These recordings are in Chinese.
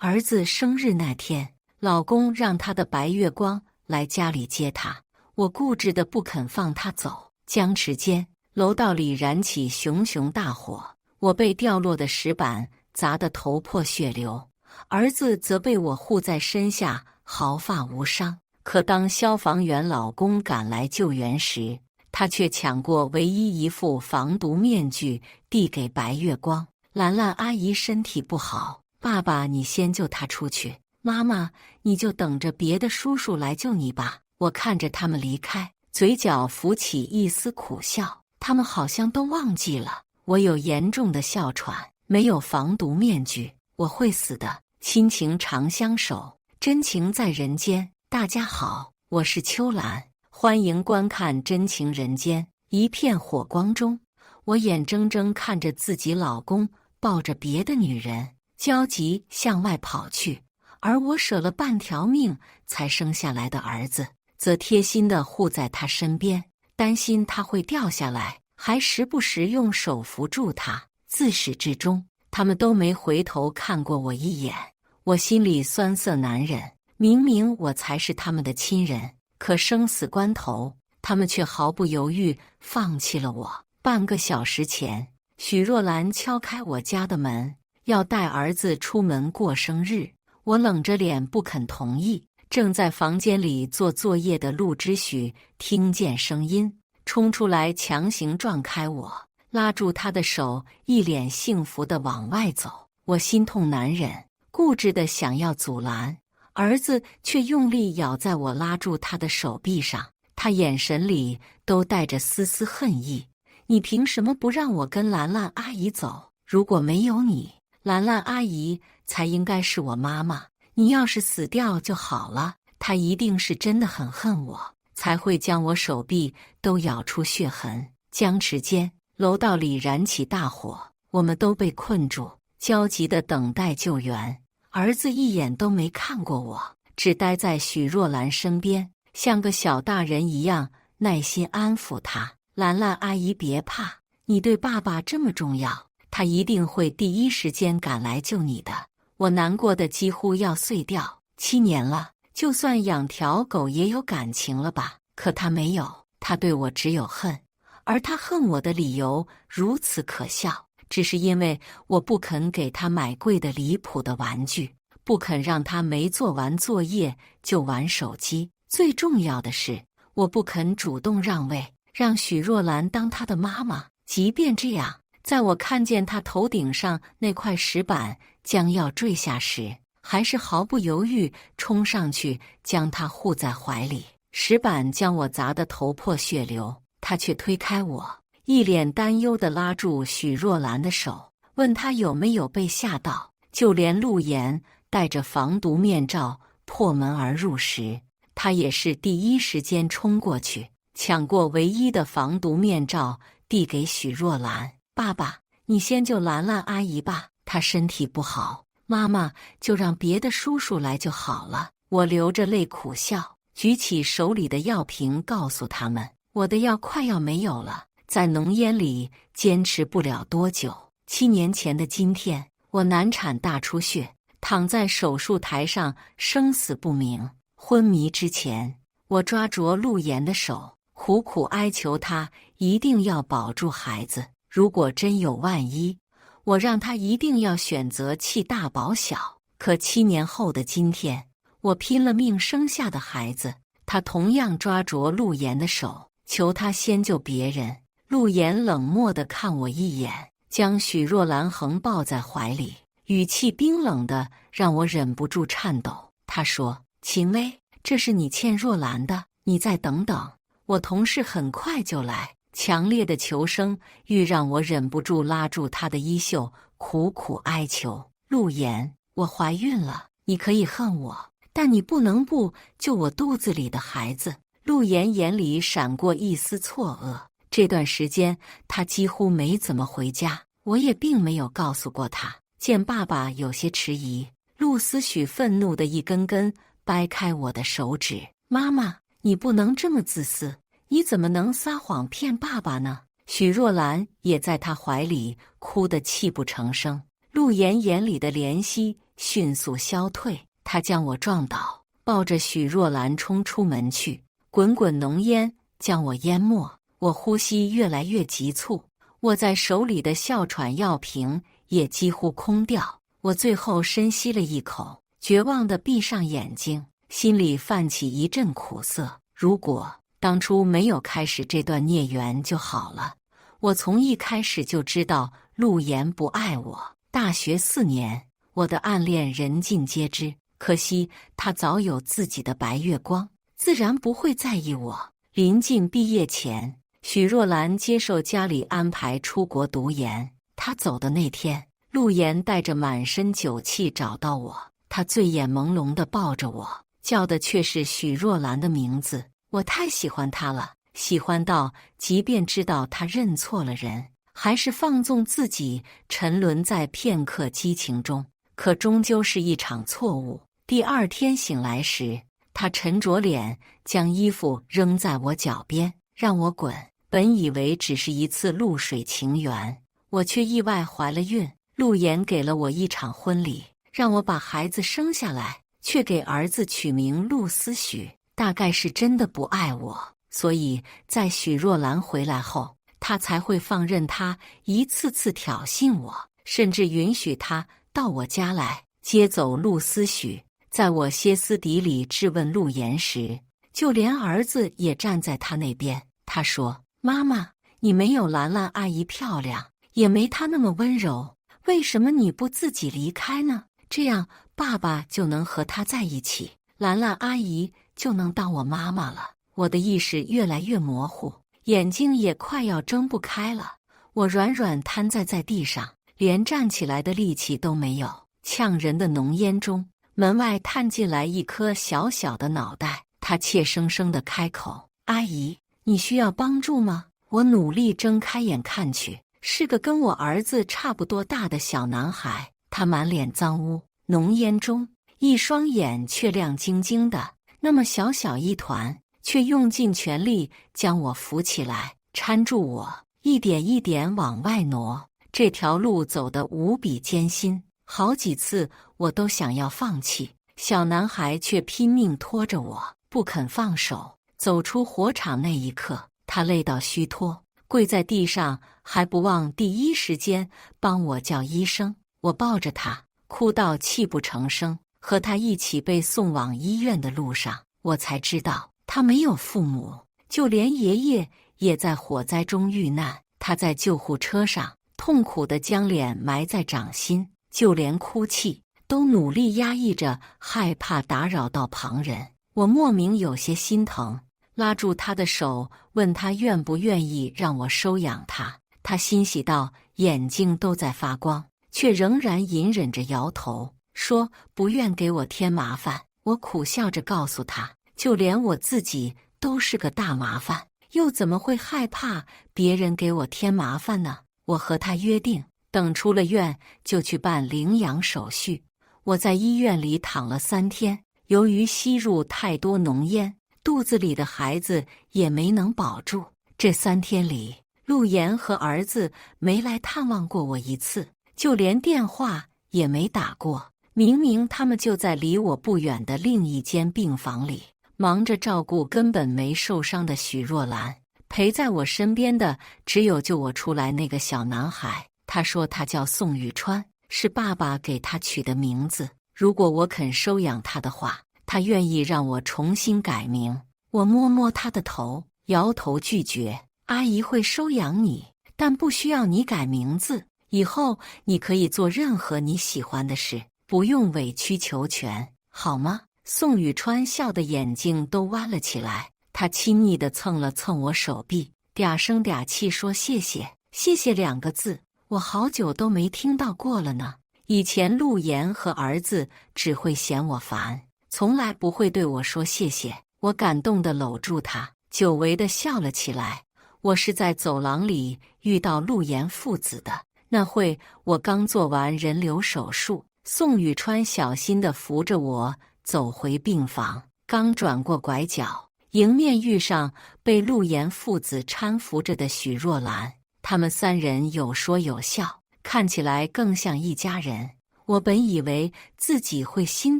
儿子生日那天，老公让他的白月光来家里接他，我固执的不肯放他走。僵持间，楼道里燃起熊熊大火，我被掉落的石板砸得头破血流，儿子则被我护在身下，毫发无伤。可当消防员老公赶来救援时，他却抢过唯一一副防毒面具递给白月光。兰兰阿姨身体不好，爸爸你先救她出去，妈妈你就等着别的叔叔来救你吧。我看着他们离开，嘴角浮起一丝苦笑，他们好像都忘记了我有严重的哮喘，没有防毒面具，我会死的。亲情长相守，真情在人间。大家好，我是秋兰，欢迎观看《真情人间》。一片火光中，我眼睁睁看着自己老公抱着别的女人焦急向外跑去，而我舍了半条命才生下来的儿子则贴心地护在他身边，担心他会掉下来，还时不时用手扶住他。自始至终，他们都没回头看过我一眼，我心里酸涩难忍。明明我才是他们的亲人，可生死关头，他们却毫不犹豫放弃了我。半个小时前，许若兰敲开我家的门，要带儿子出门过生日，我冷着脸不肯同意。正在房间里做作业的陆之许听见声音，冲出来强行撞开我，拉住他的手，一脸幸福地往外走。我心痛难忍，固执地想要阻拦，儿子却用力咬在我拉住他的手臂上，他眼神里都带着丝丝恨意。你凭什么不让我跟兰兰阿姨走？如果没有你，兰兰阿姨才应该是我妈妈。你要是死掉就好了。她一定是真的很恨我，才会将我手臂都咬出血痕。僵持间，楼道里燃起大火，我们都被困住，焦急地等待救援。儿子一眼都没看过我，只待在许若兰身边，像个小大人一样耐心安抚她。兰兰阿姨别怕，你对爸爸这么重要，他一定会第一时间赶来救你的。我难过的几乎要碎掉。7年了，就算养条狗也有感情了吧？可他没有，他对我只有恨。而他恨我的理由如此可笑，只是因为我不肯给他买贵的离谱的玩具，不肯让他没做完作业就玩手机。最重要的是，我不肯主动让位，让许若兰当他的妈妈。即便这样，在我看见他头顶上那块石板将要坠下时，还是毫不犹豫冲上去将他护在怀里。石板将我砸得头破血流，他却推开我，一脸担忧地拉住许若兰的手，问她有没有被吓到。就连陆岩戴着防毒面罩破门而入时，他也是第一时间冲过去，抢过唯一的防毒面罩递给许若兰。爸爸，你先救兰兰阿姨吧，她身体不好，妈妈就让别的叔叔来就好了。我流着泪苦笑，举起手里的药瓶告诉他们，我的药快要没有了，在浓烟里坚持不了多久。7年前的今天，我难产大出血，躺在手术台上生死不明。昏迷之前，我抓着陆岩的手，苦苦哀求他一定要保住孩子。如果真有万一，我让他一定要选择弃大保小。可7年后的今天，我拼了命生下的孩子，他同样抓着陆岩的手，求他先救别人。陆岩冷漠地看我一眼，将许若兰横抱在怀里，语气冰冷的让我忍不住颤抖。他说，秦薇，这是你欠若兰的，你再等等，我同事很快就来。强烈的求生欲让我忍不住拉住他的衣袖，苦苦哀求，陆岩，我怀孕了，你可以恨我，但你不能不救我肚子里的孩子。陆岩眼里闪过一丝错愕，这段时间他几乎没怎么回家，我也并没有告诉过他。见爸爸有些迟疑，陆思许愤怒的一根根掰开我的手指，妈妈，你不能这么自私，你怎么能撒谎骗爸爸呢？许若兰也在他怀里哭得泣不成声，陆岩眼里的怜惜迅速消退，他将我撞倒，抱着许若兰冲出门去。滚滚浓烟将我淹没，我呼吸越来越急促，握在手里的哮喘药瓶也几乎空掉。我最后深吸了一口，绝望地闭上眼睛，心里泛起一阵苦涩。如果当初没有开始这段孽缘就好了。我从一开始就知道陆岩不爱我。大学4年，我的暗恋人尽皆知，可惜他早有自己的白月光，自然不会在意我。临近毕业前，许若兰接受家里安排出国读研。她走的那天，陆岩带着满身酒气找到我，他醉眼朦胧地抱着我，叫的却是许若兰的名字。我太喜欢他了，喜欢到即便知道他认错了人，还是放纵自己沉沦在片刻激情中，可终究是一场错误。第二天醒来时，他沉着脸将衣服扔在我脚边，让我滚。本以为只是一次露水情缘，我却意外怀了孕。陆岩给了我一场婚礼，让我把孩子生下来，却给儿子取名陆思许。大概是真的不爱我，所以在许若兰回来后，他才会放任他一次次挑衅我，甚至允许他到我家来接走陆思许。在我歇斯底里质问陆岩时，就连儿子也站在他那边。他说：“妈妈，你没有兰兰阿姨漂亮，也没她那么温柔，为什么你不自己离开呢？这样爸爸就能和她在一起，兰兰阿姨就能当我妈妈了。”我的意识越来越模糊，眼睛也快要睁不开了。我软软瘫在地上，连站起来的力气都没有。呛人的浓烟中，门外探进来一颗小小的脑袋，他怯生生地开口：“阿姨，你需要帮助吗？”我努力睁开眼看去，是个跟我儿子差不多大的小男孩，他满脸脏污，浓烟中一双眼却亮晶晶的，那么小小一团，却用尽全力将我扶起来，搀住我，一点一点往外挪。这条路走得无比艰辛，好几次我都想要放弃，小男孩却拼命拖着我，不肯放手。走出火场那一刻，他累到虚脱，跪在地上，还不忘第一时间帮我叫医生。我抱着他，哭到泣不成声。和他一起被送往医院的路上，我才知道他没有父母，就连爷爷也在火灾中遇难。他在救护车上痛苦地将脸埋在掌心，就连哭泣都努力压抑着，害怕打扰到旁人。我莫名有些心疼，拉住他的手，问他愿不愿意让我收养他。他欣喜到眼睛都在发光，却仍然隐忍着摇头，说不愿给我添麻烦。我苦笑着告诉他，就连我自己都是个大麻烦，又怎么会害怕别人给我添麻烦呢？我和他约定，等出了院就去办领养手续。我在医院里躺了3天，由于吸入太多浓烟，肚子里的孩子也没能保住。这3天里，陆岩和儿子没来探望过我一次，就连电话也没打过。明明他们就在离我不远的另一间病房里，忙着照顾根本没受伤的许若兰。陪在我身边的只有救我出来那个小男孩，他说他叫宋宇川，是爸爸给他取的名字。如果我肯收养他的话，他愿意让我重新改名。我摸摸他的头，摇头拒绝。阿姨会收养你，但不需要你改名字。以后你可以做任何你喜欢的事，不用委曲求全，好吗？宋宇川笑得眼睛都弯了起来，他亲昵地蹭了蹭我手臂，嗲声嗲气说谢谢。谢谢2个字，我好久都没听到过了呢。以前陆岩和儿子只会嫌我烦，从来不会对我说谢谢。我感动地搂住他，久违地笑了起来。我是在走廊里遇到陆岩父子的。那会我刚做完人流手术，宋宇川小心地扶着我走回病房，刚转过拐角，迎面遇上被陆岩父子搀扶着的许若兰。他们3人有说有笑，看起来更像一家人。我本以为自己会心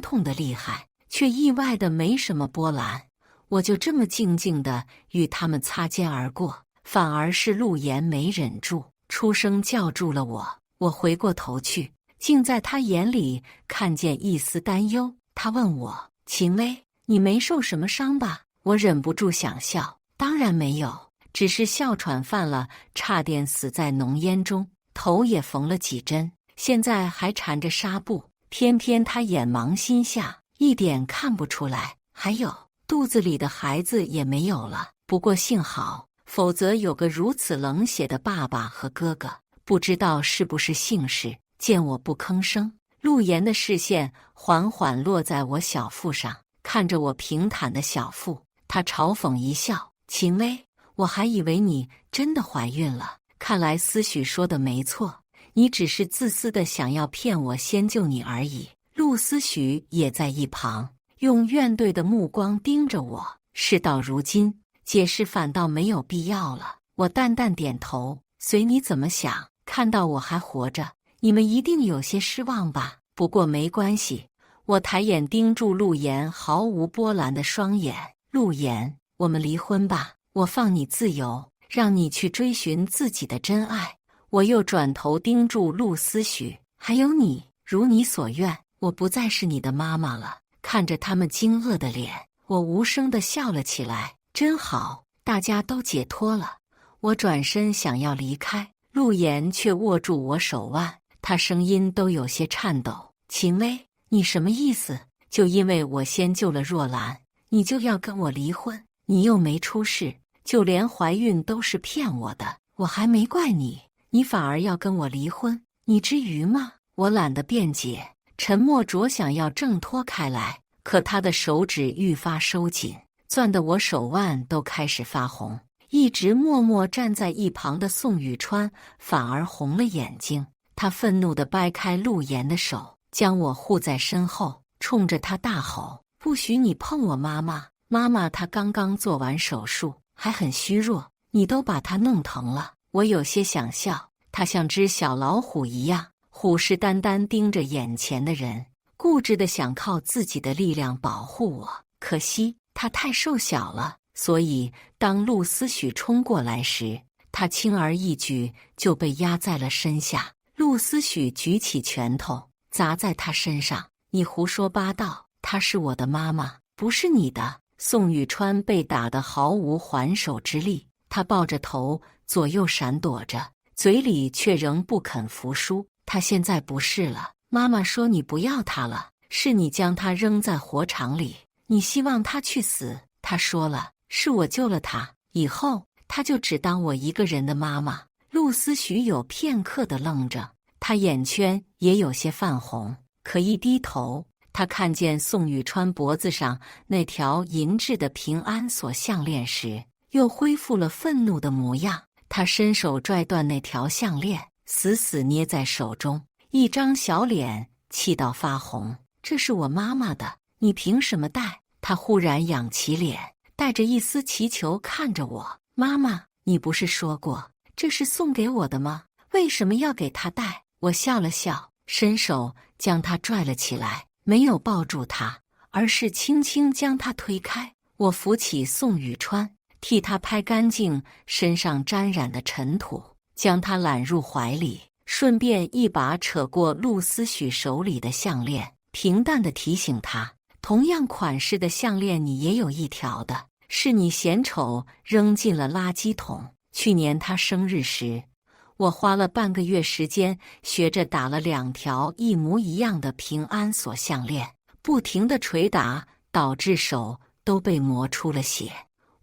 痛的厉害，却意外的没什么波澜。我就这么静静的与他们擦肩而过，反而是陆岩没忍住，出声叫住了我。我回过头去，竟在他眼里看见一丝担忧。他问我：“秦薇，你没受什么伤吧？”我忍不住想笑，当然没有，只是哮喘犯了，差点死在浓烟中，头也缝了几针，现在还缠着纱布。偏偏他眼盲心瞎，一点看不出来。还有，肚子里的孩子也没有了。不过幸好，否则有个如此冷血的爸爸和哥哥，不知道是不是姓氏。见我不吭声，陆岩的视线缓缓落在我小腹上，看着我平坦的小腹，他嘲讽一笑：“秦薇，我还以为你真的怀孕了。看来思许说的没错，你只是自私的想要骗我先救你而已。”陆思许也在一旁用怨怼的目光盯着我。事到如今，解释反倒没有必要了。我淡淡点头，随你怎么想。看到我还活着，你们一定有些失望吧？不过没关系。我抬眼盯住陆岩毫无波澜的双眼。陆岩，我们离婚吧，我放你自由，让你去追寻自己的真爱。我又转头盯住陆思许，还有你，如你所愿，我不再是你的妈妈了。看着他们惊愕的脸，我无声地笑了起来。真好，大家都解脱了。我转身想要离开，陆岩却握住我手腕，他声音都有些颤抖：“秦薇，你什么意思？就因为我先救了若兰，你就要跟我离婚？你又没出事，就连怀孕都是骗我的，我还没怪你，你反而要跟我离婚，你至于吗？”我懒得辩解，沉默着想要挣脱开来，可他的手指愈发收紧，攥得我手腕都开始发红。一直默默站在一旁的宋宇川反而红了眼睛，他愤怒地掰开陆岩的手，将我护在身后，冲着他大吼：“不许你碰我妈妈！妈妈她刚刚做完手术，还很虚弱，你都把她弄疼了。”我有些想笑，他像只小老虎一样，虎视眈眈盯着眼前的人，固执地想靠自己的力量保护我。可惜他太瘦小了，所以当陆思许冲过来时，他轻而易举就被压在了身下。陆思许举起拳头砸在他身上：“你胡说八道，她是我的妈妈，不是你的。”宋宇川被打得毫无还手之力，他抱着头左右闪躲着，嘴里却仍不肯服输：“她现在不是了，妈妈说你不要她了，是你将她扔在火场里，你希望她去死。她说了，是我救了她，以后她就只当我一个人的妈妈。”陆思许有片刻的愣着，他眼圈也有些泛红，可一低头，他看见宋宇川脖子上那条银质的平安锁项链时，又恢复了愤怒的模样。他伸手拽断那条项链，死死捏在手中，一张小脸气到发红：“这是我妈妈的，你凭什么戴？”他忽然仰起脸，带着一丝祈求看着我：“妈妈，你不是说过这是送给我的吗？为什么要给她戴？”我笑了笑，伸手将她拽了起来，没有抱住她，而是轻轻将她推开。我扶起宋宇川，替他拍干净身上沾染的尘土，将他揽入怀里，顺便一把扯过陆思许手里的项链，平淡地提醒他：“同样款式的项链你也有一条的，是你嫌丑扔进了垃圾桶。去年他生日时，我花了半个月时间学着打了2条一模一样的平安锁项链，不停地捶打，导致手都被磨出了血。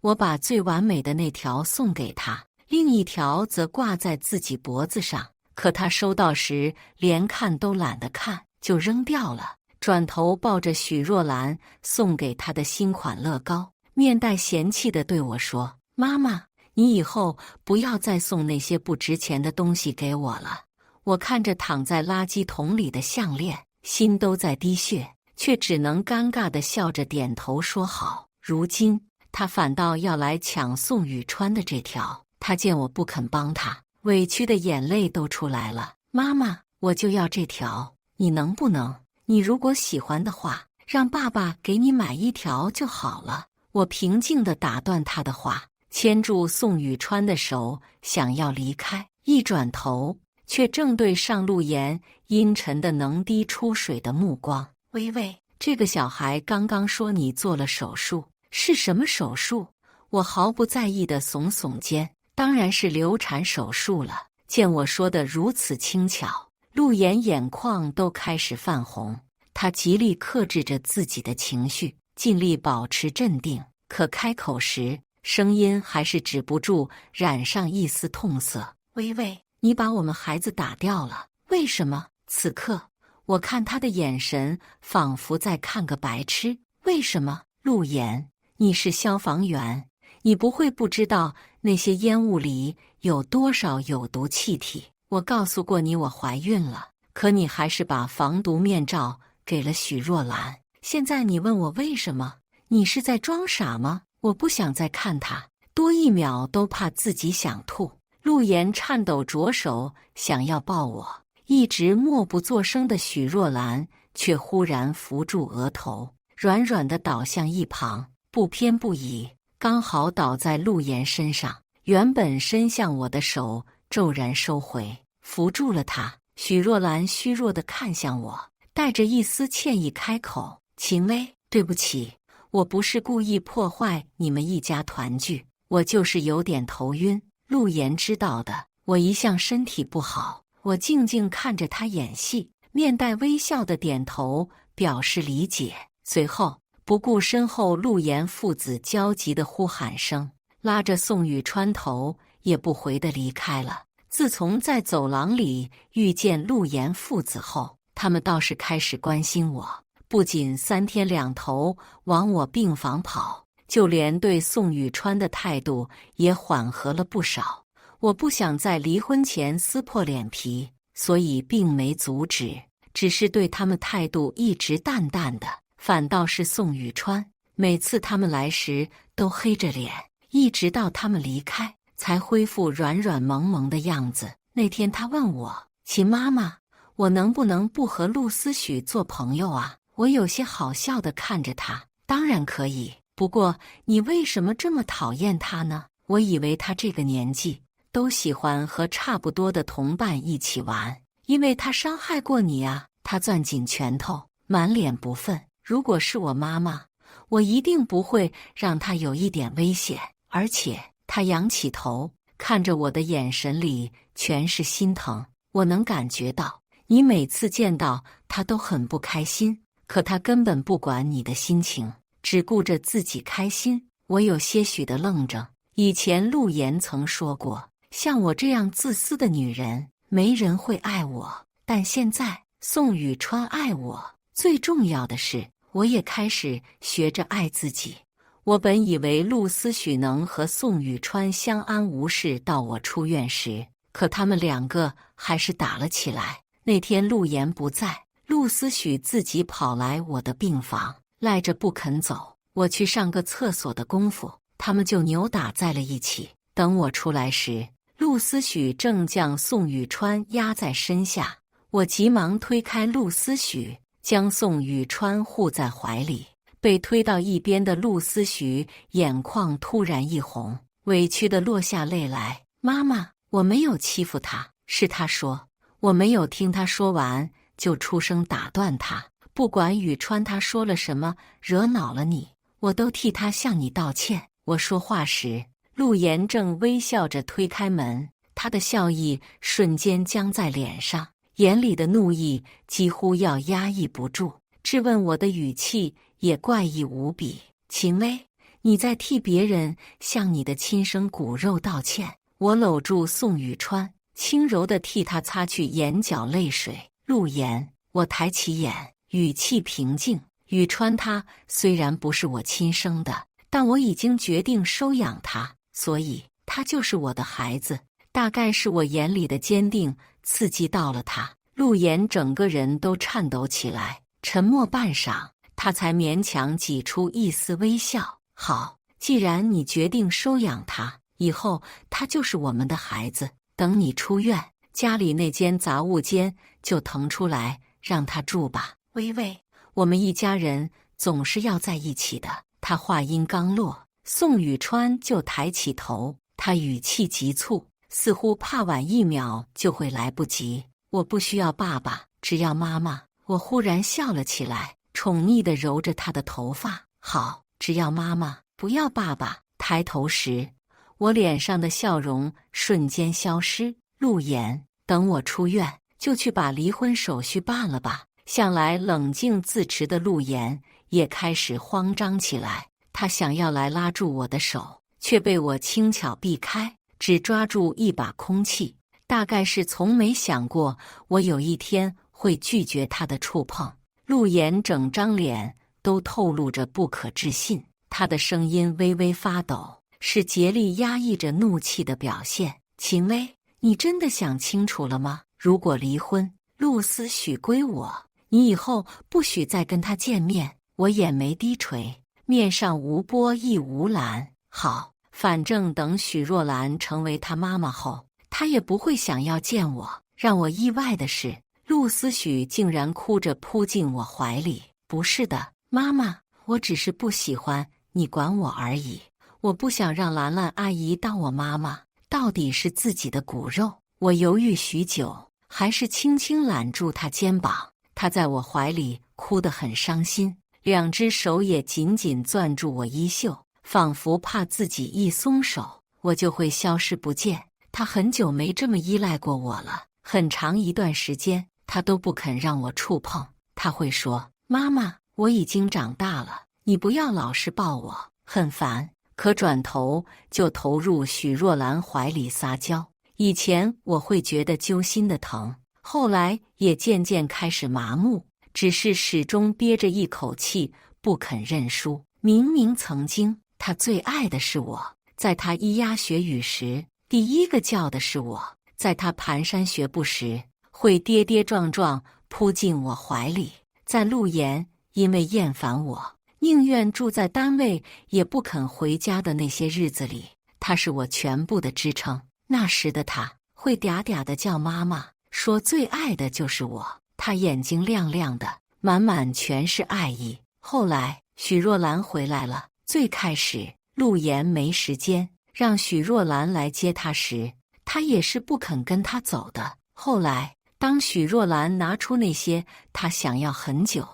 我把最完美的那条送给他，另一条则挂在自己脖子上，可他收到时连看都懒得看，就扔掉了。转头抱着许若兰送给他的新款乐高，面带嫌弃地对我说：“妈妈，你以后不要再送那些不值钱的东西给我了。”我看着躺在垃圾桶里的项链，心都在滴血，却只能尴尬地笑着点头说好。如今他反倒要来抢宋宇川的这条，他见我不肯帮他，委屈的眼泪都出来了。妈妈，我就要这条，你能不能？你如果喜欢的话，让爸爸给你买一条就好了。我平静地打断他的话，牵住宋雨川的手，想要离开。一转头，却正对上陆岩阴沉的能滴出水的目光。微微，这个小孩刚刚说你做了手术，是什么手术？我毫不在意地耸耸肩，当然是流产手术了。见我说得如此轻巧，陆岩眼眶都开始泛红。他极力克制着自己的情绪，尽力保持镇定，可开口时，声音还是止不住染上一丝痛色。微微，你把我们孩子打掉了，为什么？此刻，我看他的眼神仿佛在看个白痴。为什么？陆岩，你是消防员，你不会不知道那些烟雾里有多少有毒气体。我告诉过你我怀孕了，可你还是把防毒面罩给了许若兰。现在你问我为什么？你是在装傻吗？我不想再看他，多一秒都怕自己想吐。陆岩颤抖着手想要抱我，一直默不作声的许若兰却忽然扶住额头，软软的倒向一旁，不偏不倚，刚好倒在陆岩身上。原本伸向我的手骤然收回，扶住了他。许若兰虚弱地看向我，带着一丝歉意开口：“秦薇，对不起，我不是故意破坏你们一家团聚，我就是有点头晕。”陆岩知道的，我一向身体不好。我静静看着他演戏，面带微笑的点头表示理解。随后，不顾身后陆岩父子焦急的呼喊声，拉着宋雨川头也不回地离开了。自从在走廊里遇见陆岩父子后，他们倒是开始关心我，不仅3天2头往我病房跑，就连对宋雨川的态度也缓和了不少。我不想在离婚前撕破脸皮，所以并没阻止，只是对他们态度一直淡淡的。反倒是宋雨川，每次他们来时都黑着脸，一直到他们离开，才恢复软软萌萌的样子。那天他问我：“秦妈妈，我能不能不和陆思许做朋友啊？”我有些好笑地看着他：“当然可以，不过你为什么这么讨厌他呢？”我以为他这个年纪都喜欢和差不多的同伴一起玩，因为他伤害过你啊。他攥紧拳头，满脸不忿。如果是我妈妈，我一定不会让他有一点危险。而且他仰起头，看着我的眼神里全是心疼。我能感觉到，你每次见到他都很不开心，可他根本不管你的心情，只顾着自己开心。我有些许的愣怔。以前陆岩曾说过，像我这样自私的女人，没人会爱我。但现在，宋雨川爱我，最重要的是，我也开始学着爱自己。我本以为陆思许能和宋雨川相安无事到我出院时，可他们2个还是打了起来。那天陆岩不在，陆思许自己跑来我的病房，赖着不肯走。我去上个厕所的功夫，他们就扭打在了一起。等我出来时，陆思许正将宋雨川压在身下。我急忙推开陆思许，将宋雨川护在怀里。被推到一边的陆思许眼眶突然一红，委屈地落下泪来。妈妈，我没有欺负他，是他说。我没有听他说完，就出声打断他。不管雨川他说了什么，惹恼了你，我都替他向你道歉。我说话时，陆岩正微笑着推开门，他的笑意瞬间僵在脸上，眼里的怒意几乎要压抑不住。质问我的语气也怪异无比。秦薇，你在替别人向你的亲生骨肉道歉。我搂住宋雨川，轻柔地替他擦去眼角泪水。陆岩，我抬起眼，语气平静。雨川他虽然不是我亲生的，但我已经决定收养他，所以他就是我的孩子。大概是我眼里的坚定刺激到了他，陆岩整个人都颤抖起来。沉默半晌，他才勉强挤出一丝微笑。好，既然你决定收养他，以后他就是我们的孩子。等你出院，家里那间杂物间就腾出来让他住吧。微微，我们一家人总是要在一起的。他话音刚落，宋雨川就抬起头，他语气急促，似乎怕晚1秒就会来不及。我不需要爸爸，只要妈妈。我忽然笑了起来，宠溺地揉着他的头发。好，只要妈妈，不要爸爸。抬头时，我脸上的笑容瞬间消失。陆言，等我出院，就去把离婚手续办了吧。向来冷静自持的陆言也开始慌张起来，他想要来拉住我的手，却被我轻巧避开，只抓住一把空气。大概是从没想过我有一天会拒绝他的触碰。陆言整张脸都透露着不可置信，他的声音微微发抖，是竭力压抑着怒气的表现。秦薇，你真的想清楚了吗？如果离婚，陆思许归我，你以后不许再跟他见面。我眼眉低垂，面上无波亦无澜。好，反正等许若兰成为他妈妈后，他也不会想要见我。让我意外的是，陆思许竟然哭着扑进我怀里。不是的，妈妈，我只是不喜欢你管我而已。我不想让兰兰阿姨当我妈妈，到底是自己的骨肉。我犹豫许久，还是轻轻揽住她肩膀。她在我怀里哭得很伤心，两只手也紧紧攥住我衣袖，仿佛怕自己一松手，我就会消失不见。她很久没这么依赖过我了，很长一段时间，她都不肯让我触碰。她会说：“妈妈，我已经长大了，你不要老是抱我，很烦。”可转头就投入许若兰怀里撒娇。以前我会觉得揪心的疼，后来也渐渐开始麻木，只是始终憋着一口气不肯认输。明明曾经他最爱的是我，在他咿呀学语时第一个叫的是我，在他蹒跚学步时会跌跌撞撞扑进我怀里，在陆言因为厌烦我宁愿住在单位也不肯回家的那些日子里，他是我全部的支撑。那时的他会嗲嗲地叫妈妈，说最爱的就是我。他眼睛亮亮的，满满全是爱意。后来许若兰回来了，最开始陆言没时间，让许若兰来接他时，他也是不肯跟他走的。后来当许若兰拿出那些他想要很久，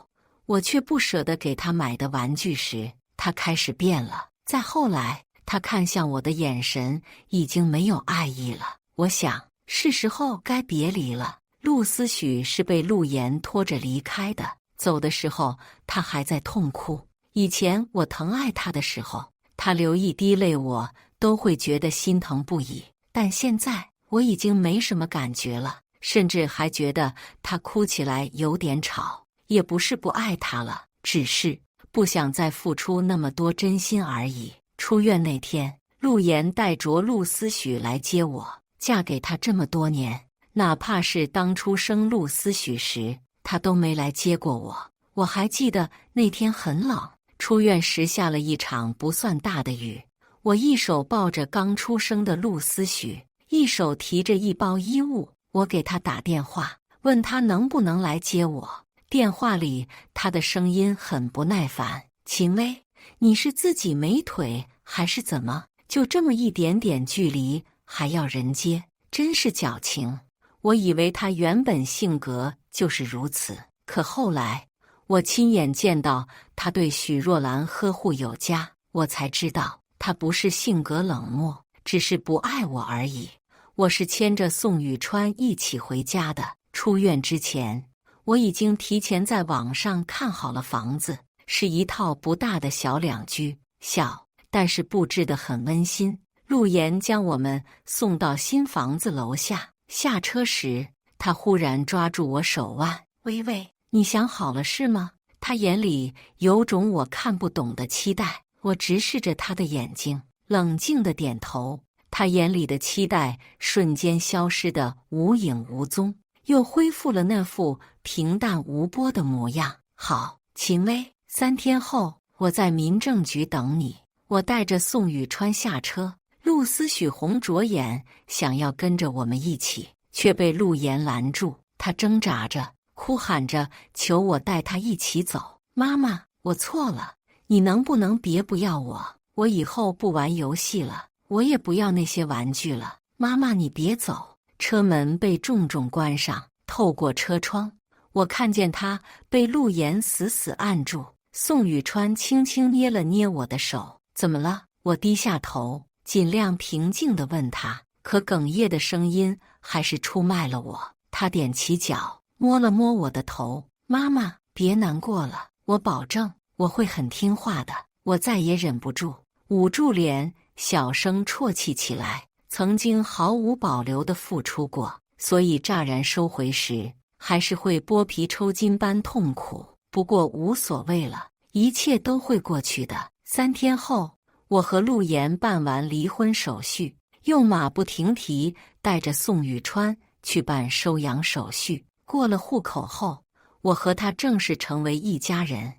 我却不舍得给他买的玩具时，他开始变了。再后来，他看向我的眼神已经没有爱意了。我想，是时候该别离了。陆思许是被陆言拖着离开的，走的时候他还在痛哭。以前我疼爱他的时候，他流一滴泪我都会觉得心疼不已，但现在我已经没什么感觉了，甚至还觉得他哭起来有点吵。也不是不爱他了，只是不想再付出那么多真心而已。出院那天，陆言带着陆思许来接我。嫁给他这么多年，哪怕是当初生陆思许时，他都没来接过我。我还记得那天很冷，出院时下了一场不算大的雨。我一手抱着刚出生的陆思许，一手提着一包衣物。我给他打电话，问他能不能来接我。电话里他的声音很不耐烦：“秦薇，你是自己没腿还是怎么？就这么一点点距离还要人接，真是矫情。”我以为他原本性格就是如此，可后来我亲眼见到他对许若兰呵护有加，我才知道他不是性格冷漠，只是不爱我而已。我是牵着宋雨川一起回家的。出院之前，我已经提前在网上看好了房子，是一套不大的小两居，小，但是布置得很温馨。陆言将我们送到新房子楼下，下车时，他忽然抓住我手腕：“薇薇，你想好了是吗？”他眼里有种我看不懂的期待。我直视着他的眼睛，冷静地点头。他眼里的期待瞬间消失得无影无踪，又恢复了那副平淡无波的模样。好，秦薇，3天后我在民政局等你。我带着宋雨川下车，陆思许红着眼，想要跟着我们一起。却被陆岩拦住。他挣扎着，哭喊着求我带他一起走。妈妈，我错了，你能不能别不要我？我以后不玩游戏了，我也不要那些玩具了。妈妈，你别走。车门被重重关上，透过车窗，我看见他被陆岩死死按住。宋雨川轻轻捏了捏我的手。怎么了？我低下头，尽量平静地问他，可哽咽的声音还是出卖了我。他踮起脚，摸了摸我的头。妈妈，别难过了，我保证我会很听话的。我再也忍不住，捂住脸，小声啜泣起来。曾经毫无保留地付出过，所以乍然收回时，还是会剥皮抽筋般痛苦。不过无所谓了，一切都会过去的。3天后，我和陆岩办完离婚手续，又马不停蹄带着宋雨川去办收养手续。过了户口后，我和他正式成为一家人。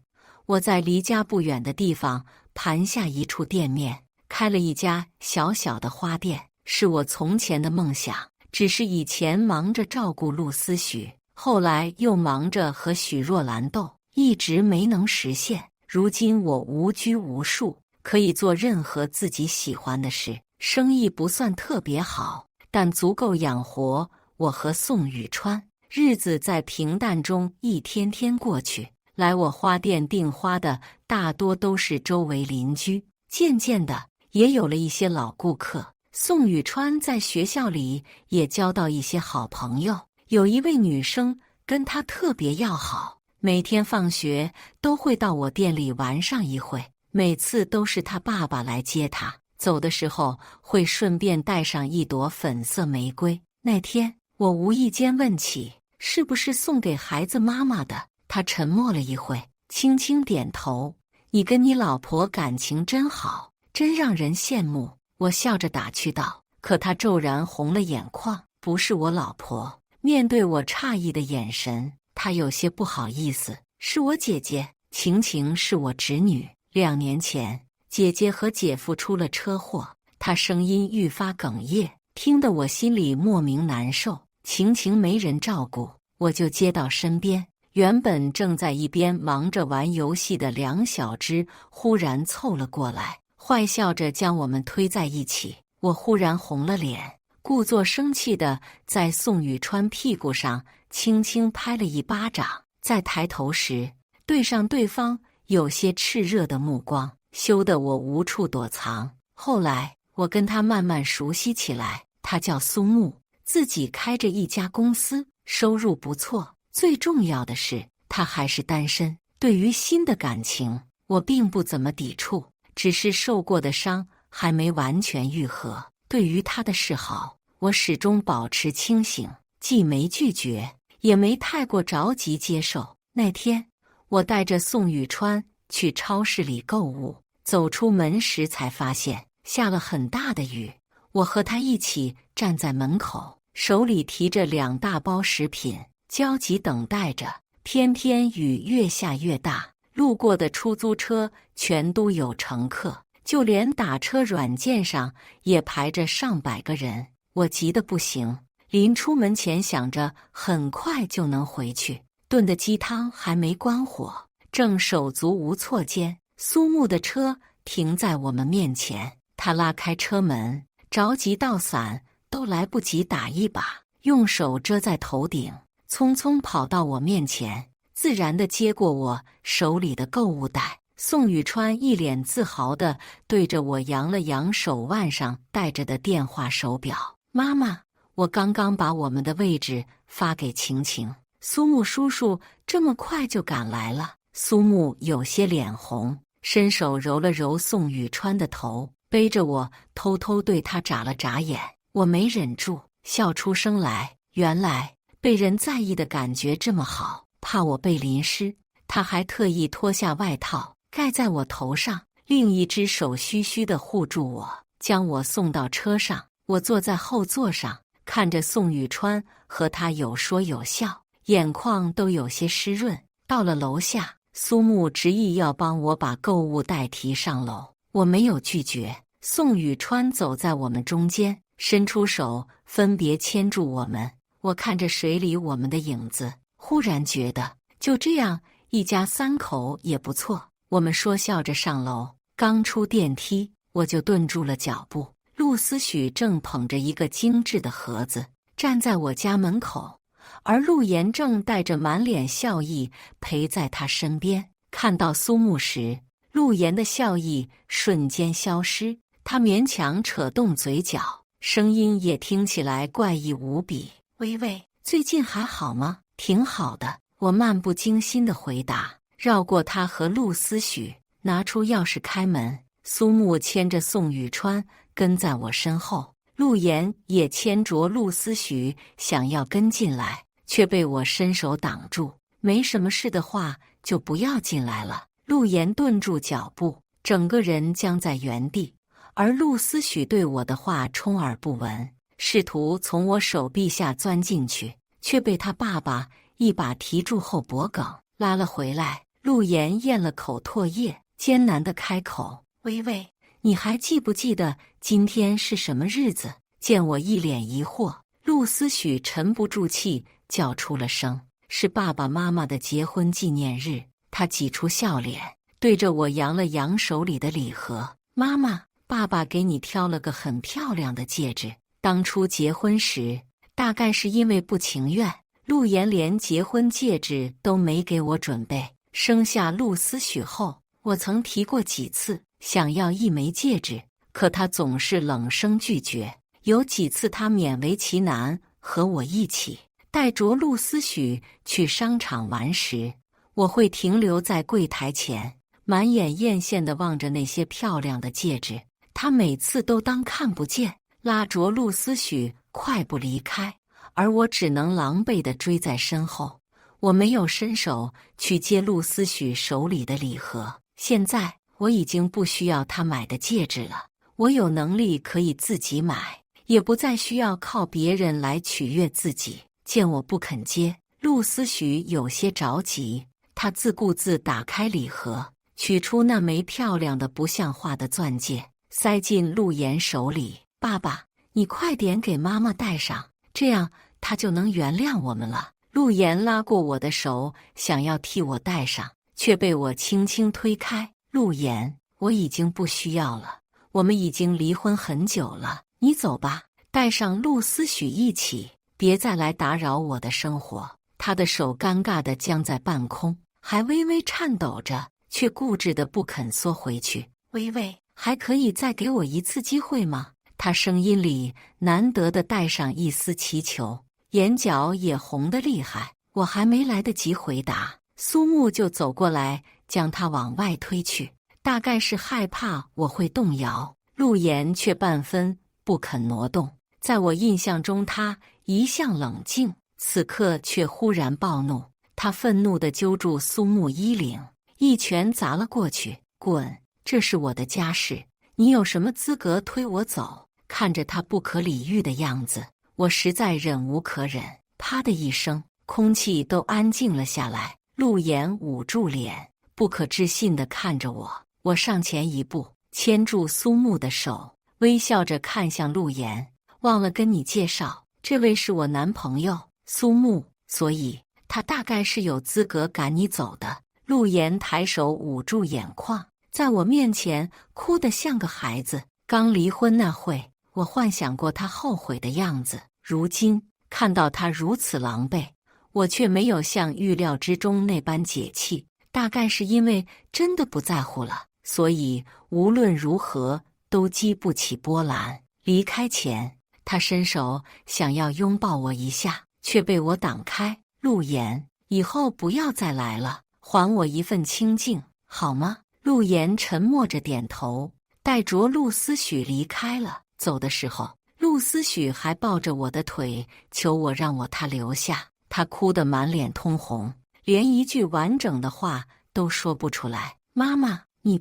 我在离家不远的地方盘下一处店面，开了一家小小的花店，是我从前的梦想。只是以前忙着照顾陆思许，后来又忙着和许若兰斗，一直没能实现。如今我无拘无束，可以做任何自己喜欢的事。生意不算特别好，但足够养活我和宋雨川。日子在平淡中一天天过去，来我花店订花的大多都是周围邻居，渐渐的也有了一些老顾客。宋雨川在学校里也交到一些好朋友，有一位女生跟他特别要好，每天放学都会到我店里玩上一会，每次都是他爸爸来接他，走的时候会顺便带上一朵粉色玫瑰。那天我无意间问起是不是送给孩子妈妈的，他沉默了一会，轻轻点头。你跟你老婆感情真好，真让人羡慕。我笑着打趣道，可他骤然红了眼眶。不是我老婆。面对我诧异的眼神，他有些不好意思。是我姐姐，晴晴是我侄女。2年前，姐姐和姐夫出了车祸，她声音愈发哽咽，听得我心里莫名难受。晴晴没人照顾，我就接到身边。原本正在一边忙着玩游戏的梁小芝忽然凑了过来，坏笑着将我们推在一起。我忽然红了脸，故作生气地在宋雨川屁股上轻轻拍了一巴掌。再抬头时，对上对方有些炽热的目光，羞得我无处躲藏。后来我跟他慢慢熟悉起来，他叫苏木，自己开着一家公司，收入不错。最重要的是，他还是单身。对于新的感情，我并不怎么抵触，只是受过的伤还没完全愈合。对于他的示好，我始终保持清醒，既没拒绝，也没太过着急接受。那天，我带着宋雨川去超市里购物，走出门时才发现下了很大的雨。我和他一起站在门口，手里提着2大包食品，焦急等待着。偏偏雨越下越大，路过的出租车全都有乘客，就连打车软件上也排着上百个人。我急得不行，临出门前想着很快就能回去，炖的鸡汤还没关火，正手足无措间，苏木的车停在我们面前。他拉开车门，着急到伞都来不及打一把，用手遮在头顶，匆匆跑到我面前，自然地接过我手里的购物袋。宋雨川一脸自豪地对着我扬了扬手腕上戴着的电话手表。妈妈，我刚刚把我们的位置发给晴晴，苏木叔叔这么快就赶来了。苏木有些脸红，伸手揉了揉宋雨川的头，背着我偷偷对他眨了眨眼。我没忍住笑出声来，原来被人在意的感觉这么好。怕我被淋湿，他还特意脱下外套盖在我头上，另一只手虚虚地护住我，将我送到车上。我坐在后座上，看着宋雨川和他有说有笑，眼眶都有些湿润。到了楼下，苏木执意要帮我把购物袋提上楼，我没有拒绝。宋雨川走在我们中间，伸出手分别牵住我们。我看着水里我们的影子，忽然觉得就这样一家3口也不错。我们说笑着上楼，刚出电梯，我就顿住了脚步。陆思许正捧着一个精致的盒子站在我家门口，而陆岩正带着满脸笑意陪在他身边。看到苏木时，陆岩的笑意瞬间消失，他勉强扯动嘴角，声音也听起来怪异无比。微微，最近还好吗？挺好的，我漫不经心地回答，绕过他和陆思许，拿出钥匙开门。苏木牵着宋雨川跟在我身后，陆岩也牵着陆思许想要跟进来，却被我伸手挡住。没什么事的话就不要进来了。陆岩顿住脚步，整个人僵在原地，而陆思许对我的话充耳不闻，试图从我手臂下钻进去，却被他爸爸一把提住后脖梗，拉了回来。陆岩咽了口唾液，艰难地开口：微微，你还记不记得今天是什么日子？见我一脸疑惑，陆思许沉不住气叫出了声：是爸爸妈妈的结婚纪念日。他挤出笑脸，对着我扬了扬手里的礼盒：妈妈，爸爸给你挑了个很漂亮的戒指。当初结婚时，大概是因为不情愿，陆岩连结婚戒指都没给我准备。生下陆思许后，我曾提过几次想要一枚戒指，可他总是冷声拒绝。有几次他勉为其难和我一起带着陆思许去商场玩时，我会停留在柜台前，满眼艳羡地望着那些漂亮的戒指。他每次都当看不见，拉着陆思许快步离开，而我只能狼狈地追在身后。我没有伸手去接陆思许手里的礼盒。现在我已经不需要他买的戒指了，我有能力可以自己买，也不再需要靠别人来取悦自己。见我不肯接，陆思许有些着急，他自顾自打开礼盒，取出那枚漂亮的不像话的钻戒，塞进陆岩手里。爸爸，你快点给妈妈戴上，这样她就能原谅我们了。陆岩拉过我的手，想要替我戴上，却被我轻轻推开。陆岩，我已经不需要了，我们已经离婚很久了，你走吧。带上陆思许一起，别再来打扰我的生活。他的手尴尬地僵在半空，还微微颤抖着，却固执地不肯缩回去。微微，还可以再给我一次机会吗？他声音里难得地带上一丝祈求，眼角也红得厉害。我还没来得及回答，苏木就走过来，将他往外推去，大概是害怕我会动摇。陆岩却半分不肯挪动。在我印象中，他一向冷静，此刻却忽然暴怒。他愤怒地揪住苏木衣领，一拳砸了过去：滚！这是我的家事，你有什么资格推我走？看着他不可理喻的样子，我实在忍无可忍。啪的一声，空气都安静了下来。陆岩捂住脸，不可置信地看着我。我上前一步，牵住苏木的手，微笑着看向陆岩：忘了跟你介绍，这位是我男朋友苏木，所以他大概是有资格赶你走的。陆岩抬手捂住眼眶，在我面前哭得像个孩子。刚离婚那会，我幻想过他后悔的样子，如今看到他如此狼狈，我却没有像预料之中那般解气。大概是因为真的不在乎了，所以无论如何都激不起波澜。离开前，他伸手想要拥抱我一下，却被我挡开。陆岩，以后不要再来了，还我一份清静，好吗？陆岩沉默着点头，带着陆思许离开了。走的时候，陆思许还抱着我的腿，求我让他留下。他哭得满脸通红，连一句完整的话都说不出来。妈妈，你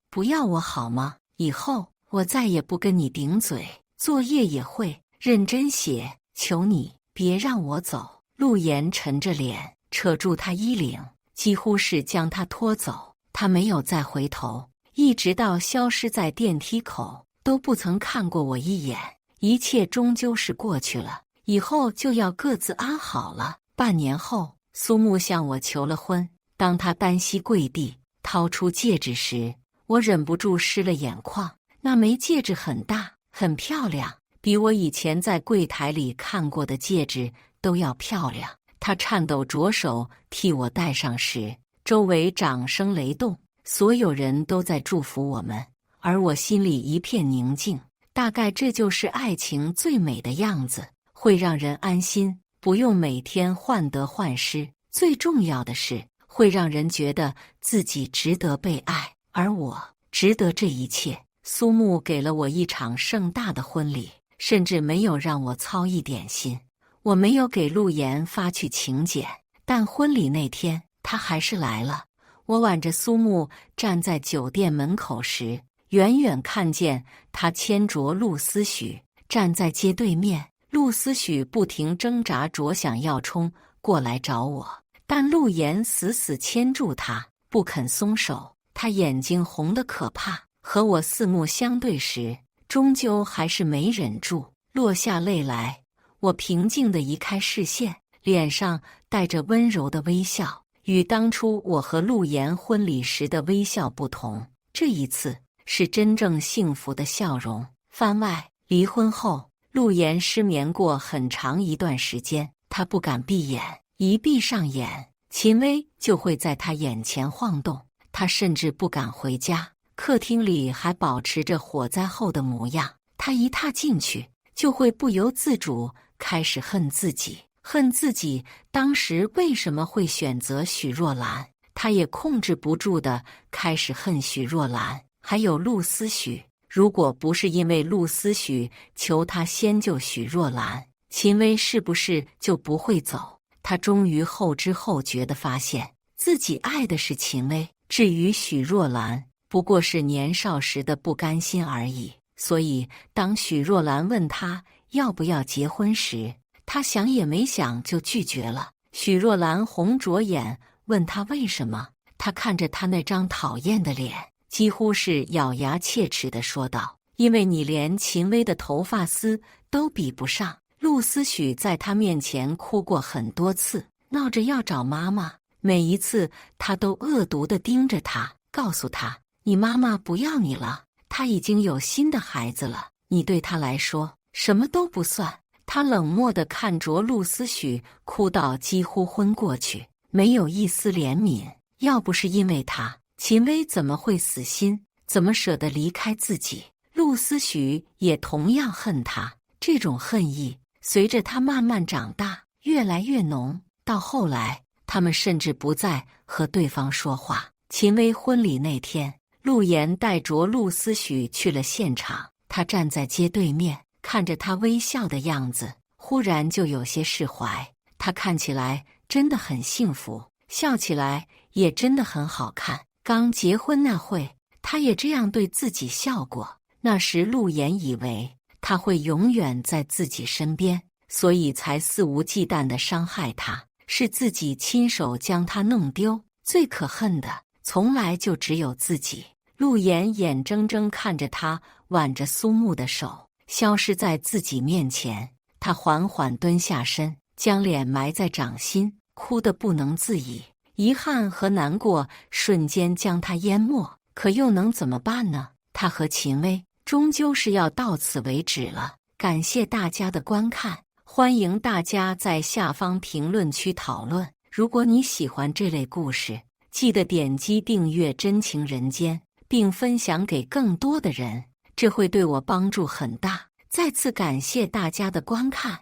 不要我好吗？以后我再也不跟你顶嘴，作业也会认真写，求你别让我走。陆岩沉着脸，扯住他衣领，几乎是将他拖走。他没有再回头，一直到消失在电梯口，都不曾看过我一眼。一切终究是过去了，以后就要各自安好了。半年后，苏木向我求了婚。当他单膝跪地，掏出戒指时，我忍不住湿了眼眶。那枚戒指很大，很漂亮，比我以前在柜台里看过的戒指都要漂亮。他颤抖着手替我戴上时，周围掌声雷动，所有人都在祝福我们，而我心里一片宁静。大概这就是爱情最美的样子，会让人安心，不用每天患得患失。最重要的是，会让人觉得自己值得被爱，而我值得这一切。苏木给了我一场盛大的婚礼，甚至没有让我操一点心。我没有给陆岩发去请柬，但婚礼那天他还是来了。我挽着苏木站在酒店门口时，远远看见他牵着陆思许站在街对面。陆思许不停挣扎着想要冲过来找我，但陆岩死死牵住他，不肯松手。他眼睛红得可怕，和我四目相对时，终究还是没忍住，落下泪来。我平静地移开视线，脸上带着温柔的微笑，与当初我和陆岩婚礼时的微笑不同，这一次是真正幸福的笑容。番外，离婚后，陆岩失眠过很长一段时间，他不敢闭眼，一闭上眼，秦薇就会在他眼前晃动。他甚至不敢回家，客厅里还保持着火灾后的模样。他一踏进去，就会不由自主开始恨自己，恨自己当时为什么会选择许若兰。他也控制不住地开始恨许若兰，还有陆思许。如果不是因为陆思许求他先救许若兰，秦薇是不是就不会走？他终于后知后觉地发现，自己爱的是秦薇，至于许若兰，不过是年少时的不甘心而已。所以当许若兰问他要不要结婚时，他想也没想就拒绝了。许若兰红着眼问他为什么，他看着他那张讨厌的脸，几乎是咬牙切齿地说道：因为你连秦薇的头发丝都比不上。陆思许在他面前哭过很多次，闹着要找妈妈，每一次他都恶毒地盯着他，告诉他：你妈妈不要你了，她已经有新的孩子了，你对她来说什么都不算。他冷漠地看着陆思许哭到几乎昏过去，没有一丝怜悯。要不是因为他，秦薇怎么会死心，怎么舍得离开自己？陆思许也同样恨他。这种恨意随着他慢慢长大，越来越浓，到后来他们甚至不再和对方说话。秦薇婚礼那天，陆岩带着陆思许去了现场，他站在街对面，看着他微笑的样子，忽然就有些释怀。他看起来真的很幸福，笑起来也真的很好看。刚结婚那会，他也这样对自己笑过。那时陆岩以为他会永远在自己身边，所以才肆无忌惮地伤害他，是自己亲手将他弄丢。最可恨的从来就只有自己。陆岩眼睁睁看着他挽着苏木的手消失在自己面前，他缓缓蹲下身，将脸埋在掌心，哭得不能自已。遗憾和难过瞬间将他淹没，可又能怎么办呢？他和秦薇终究是要到此为止了。感谢大家的观看，欢迎大家在下方评论区讨论。如果你喜欢这类故事，记得点击订阅《真情人间》，并分享给更多的人，这会对我帮助很大。再次感谢大家的观看。